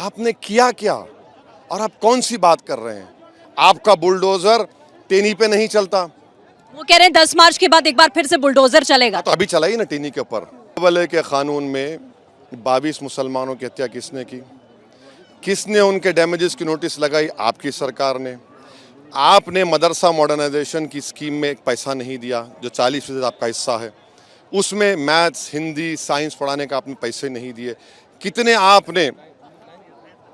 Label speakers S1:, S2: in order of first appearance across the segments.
S1: आपने किया क्या और आप कौन सी बात कर रहे हैं? आपका बुलडोजर टेनी पे नहीं चलता।
S2: वो कह रहे हैं 10 मार्च के बाद एक बार फिर से बुलडोजर चलेगा।
S1: तो अभी चला ही ना टेनी के ऊपर। वाले के कानून में 22 मुसलमानों की हत्या किसने की? किसने उनके डैमेजेस की नोटिस लगाई? आपकी सरकार ने। आपने मदरसा मॉडर्नाइजेशन की स्कीम में एक पैसा नहीं दिया, जो 40% आपका हिस्सा है। उसमें मैथ्स, हिंदी, साइंस पढ़ाने का आपने पैसे नहीं दिए। कितने आपने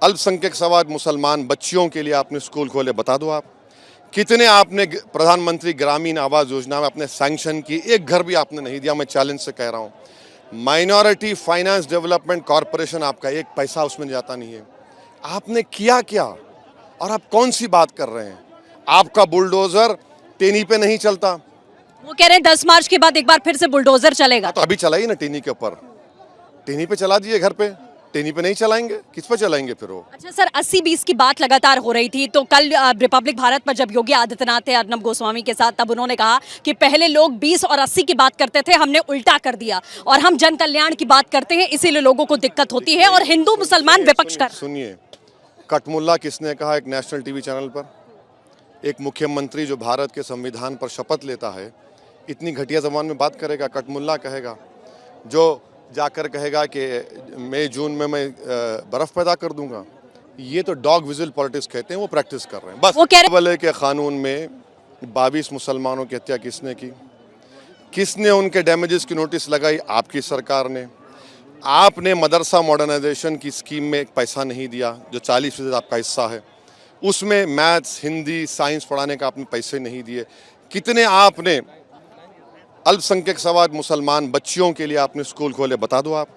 S1: अल्पसंख्यक समाज मुसलमान बच्चियों के लिए आपने स्कूल खोले, बता दो आप। कितने आपने प्रधानमंत्री ग्रामीण आवास योजना में आपने सैंक्शन की? एक घर भी आपने नहीं दिया। मैं चैलेंज से कह रहा हूँ। माइनॉरिटी फाइनेंस डेवलपमेंट कॉरपोरेशन, आपका एक पैसा उसमें जाता नहीं है। आपने किया क्या और आप कौन सी बात कर रहे हैं? आपका बुलडोजर टेनी पे नहीं चलता।
S2: वो कह रहे हैं 10 मार्च के बाद एक बार फिर से बुलडोजर चलेगा।
S1: तो अभी चला ही ना टेनी के ऊपर। टेनी पे चला दिए घर पे, टेनी पे नहीं चलाएंगे, किस पे चलाएंगे फिर वो?
S2: अच्छा सर, 80-20 की बात लगातार हो रही थी, तो कल रिपब्लिक भारत पर जब योगी आदित्यनाथ थे अर्नब गोस्वामी के साथ, तब उन्होंने कहा कि पहले लोग 20 और 80 की बात करते थे, हमने उल्टा कर दिया और हम जन कल्याण की बात करते हैं, इसीलिए लोगों को दिक्कत होती है और हिंदू मुसलमान विपक्ष कर।
S1: सुनिए, कटमुल्ला किसने कहा एक नेशनल टीवी चैनल पर? एक मुख्यमंत्री जो भारत के संविधान पर शपथ लेता है, इतनी घटिया जबान में बात करेगा? कटमुल्ला कहेगा जो जाकर कहेगा कि मई जून में मैं बर्फ पैदा कर दूंगा। ये तो डॉग विजिल पॉलिटिक्स कहते हैं, वो प्रैक्टिस कर रहे हैं बस।
S2: वो कह रहे
S1: वाले के कानून में 22 मुसलमानों की हत्या किसने की? किसने उनके डैमेजेस की नोटिस लगाई? आपकी सरकार ने। आपने मदरसा मॉडर्नाइजेशन की स्कीम में एक पैसा नहीं दिया, जो 40% आपका हिस्सा है। उसमें मैथ्स, हिंदी, साइंस पढ़ाने का आपने पैसे नहीं दिए। कितने आपने अल्पसंख्यक समाज मुसलमान बच्चियों के लिए आपने स्कूल खोले, बता दो आप।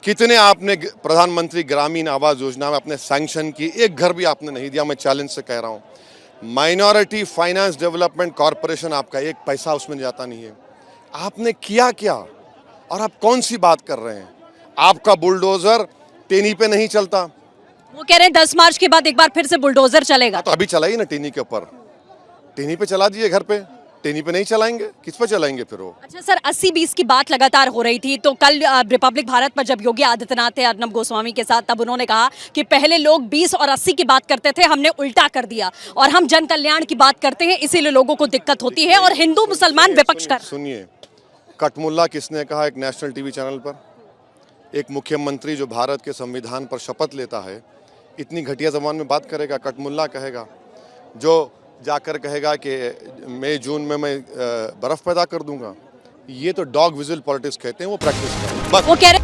S1: कितने आपने प्रधानमंत्री ग्रामीण आवास योजना में आपने सैंक्शन की? एक घर भी आपने नहीं दिया। मैं चैलेंज से कह रहा हूँ। माइनॉरिटी फाइनेंस डेवलपमेंट कॉरपोरेशन, आपका एक पैसा उसमें जाता नहीं है। आपने किया क्या और आप कौन सी बात कर रहे हैं? आपका बुलडोजर टेनी पे नहीं चलता।
S2: वो कह रहे हैं 10 मार्च के बाद एक बार फिर से बुलडोजर चलेगा।
S1: तो अभी चला ही ना टेनी के ऊपर। टेनी पे चला दिए घर पे, टेनी पे नहीं चलाएंगे, किस पे चलाएंगे फिर वो?
S2: अच्छा सर, 80-20 की बात लगातार हो रही थी, तो कल रिपब्लिक भारत पर जब योगी आदित्यनाथ थे अर्नब गोस्वामी के साथ, तब उन्होंने कहा कि पहले लोग 20 और 80 की बात करते थे, हमने उल्टा कर दिया और हम जन कल्याण की बात करते हैं, इसीलिए लोगों को दिक्कत होती है और हिंदू मुसलमान विपक्ष कर।
S1: सुनिए, कटमुल्ला किसने कहा एक नेशनल टीवी चैनल पर? एक मुख्यमंत्री जो भारत के संविधान पर शपथ लेता है, इतनी घटिया जबान में बात करेगा? कटमुल्ला कहेगा जो जाकर कहेगा कि मई जून में मैं बर्फ पैदा कर दूंगा। ये तो डॉग विजिल पॉलिटिक्स कहते हैं, वो प्रैक्टिस कर रहे हैं बस।
S2: वो कह रहे